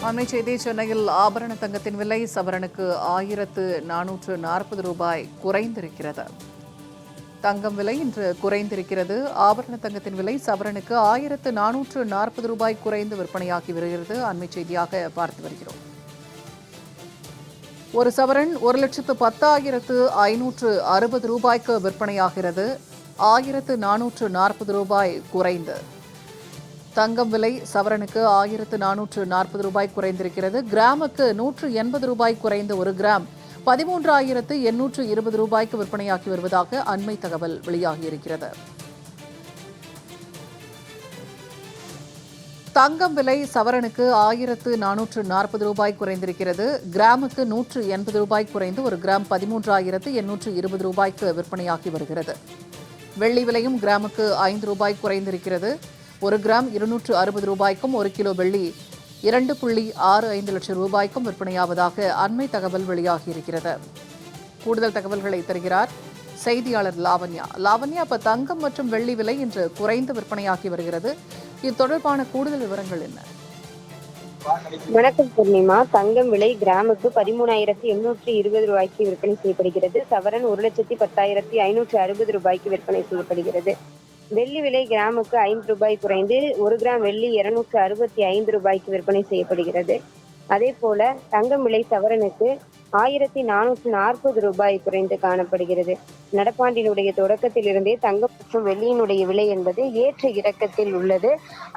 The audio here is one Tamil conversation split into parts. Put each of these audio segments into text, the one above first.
அண்மை செய்தி சென்னையில் ஆபரண தங்கத்தின் விலை சவரனுக்கு 1440 ரூபாய் குறைந்திருக்கிறது. தங்கம் விலை இன்று குறைந்திருக்கிறது. ஆபரண தங்கத்தின் விலை சவரனுக்கு 1440 ரூபாய் குறைந்து விற்பனையாகி வருகிறது. அண்மை செய்தியாக பார்த்து வருகிறோம். ஒரு சவரன் 1,10,560 ரூபாய்க்கு விற்பனையாகிறது. 1440 ரூபாய் குறைந்து தங்கம் விலை சவரனுக்கு 1440 ரூபாய் குறைந்திருக்கிறது. கிராமுக்கு 180 ரூபாய் குறைந்த ஒரு கிராம் 13,820 ரூபாய்க்கு விற்பனையாகி வருவதாக அண்மை தகவல் வெளியாகியிருக்கிறது. தங்கம் விலை சவரனுக்கு 1440 ரூபாய் குறைந்திருக்கிறது. கிராமுக்கு 180 ரூபாய் குறைந்து ஒரு கிராம் 13,820 ரூபாய்க்கு விற்பனையாகி வருகிறது. வெள்ளி விலையும் கிராமுக்கு 5 ரூபாய் குறைந்திருக்கிறது. ஒரு கிராம் 260 ரூபாய்க்கும் ஒரு கிலோ வெள்ளி 2.65 லட்சம் ரூபாய்க்கும் விற்பனையாவதாக அண்மை தகவல் வெளியாகியிருக்கிறது. கூடுதல் தகவல்களை தருகிறார் செய்தியாளர் லாவண்யா. லாவண்யா, இப்ப தங்கம் மற்றும் வெள்ளி விலை இன்று குறைந்து விற்பனையாகி வருகிறது. இது தொடர்பான கூடுதல் விவரங்கள் என்ன? வணக்கம் பூர்ணிமா. தங்கம் விலை கிராமுக்கு 13,820 ரூபாய்க்கு விற்பனை செய்யப்படுகிறது. சவரன் 1,10,560 ரூபாய்க்கு விற்பனை செய்யப்படுகிறது. வெள்ளி விலை கிராமுக்கு 5 ரூபாய் குறைந்து ஒரு கிராம் வெள்ளி 265 ரூபாய்க்கு விற்பனை செய்யப்படுகிறது. அதே போல தங்கம் விலை சவரனுக்கு 1,440 ரூபாய் குறைந்து காணப்படுகிறது. நடப்பாண்டினுடைய தொடக்கத்திலிருந்தே தங்கம் மற்றும் வெள்ளியினுடைய விலை என்பது ஏற்ற இறக்கத்தில் உள்ளது.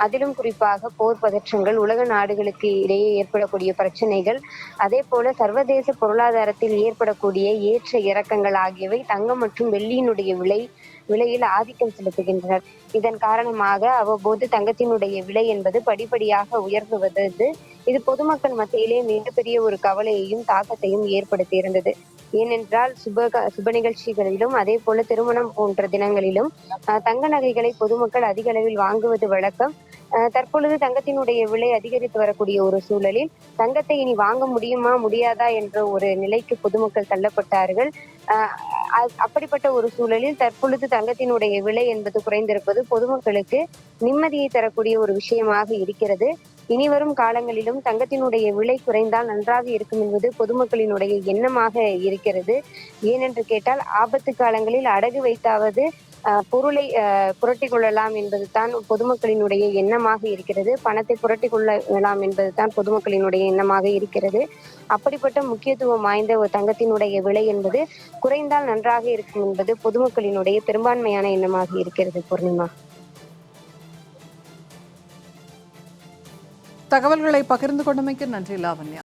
அதிலும் குறிப்பாக போர் பதற்றங்கள், உலக நாடுகளுக்கு இடையே ஏற்படக்கூடிய பிரச்சனைகள், அதே போல சர்வதேச பொருளாதாரத்தில் ஏற்படக்கூடிய ஏற்ற இறக்கங்கள் ஆகியவை தங்கம் மற்றும் வெள்ளியினுடைய விலையில் ஆதிக்கம் செலுத்துகின்றனர். இதன் காரணமாக அவ்வப்போது தங்கத்தினுடைய விலை என்பது படிப்படியாக உயர்ந்து வந்தது. இது பொதுமக்கள் மத்தியிலே மிகப்பெரிய ஒரு கவலையையும் தாக்கத்தையும் ஏற்படுத்தியிருந்தது. ஏனென்றால் சுப நிகழ்ச்சிகளிலும் அதே போல திருமணம் போன்ற தினங்களிலும் தங்க நகைகளை பொதுமக்கள் அதிக அளவில் வாங்குவது வழக்கம். தற்பொழுது தங்கத்தினுடைய விலை அதிகரித்து வரக்கூடிய ஒரு சூழலில் தங்கத்தை இனி வாங்க முடியுமா முடியாதா என்ற ஒரு நிலைக்கு பொதுமக்கள் தள்ளப்பட்டார்கள். அப்படிப்பட்ட ஒரு சூழலில் தற்பொழுது தங்கத்தினுடைய விலை என்பது குறைந்திருப்பது பொதுமக்களுக்கு நிம்மதியை தரக்கூடிய ஒரு விஷயமாக இருக்கிறது. இனி வரும் காலங்களிலும் தங்கத்தினுடைய விலை குறைந்தால் நன்றாக இருக்கும் என்பது பொதுமக்களினுடைய எண்ணமாக இருக்கிறது. ஏனென்று கேட்டால் ஆபத்து காலங்களில் அடகு வைத்தாவது பொருளை புரட்டி கொள்ளலாம் என்பதுதான் பொதுமக்களினுடைய எண்ணமாக இருக்கிறது. பணத்தை புரட்டி கொள்ளலாம் என்பதுதான் பொதுமக்களினுடைய எண்ணமாக இருக்கிறது. அப்படிப்பட்ட முக்கியத்துவம் வாய்ந்த ஒரு தங்கத்தினுடைய விலை என்பது குறைந்தால் நன்றாக இருக்கும் என்பது பொதுமக்களினுடைய பெரும்பான்மையான எண்ணமாக இருக்கிறது. பூர்ணிமா, தகவல்களை பகிர்ந்து கொண்டமைக்கு நன்றி லாவண்யா.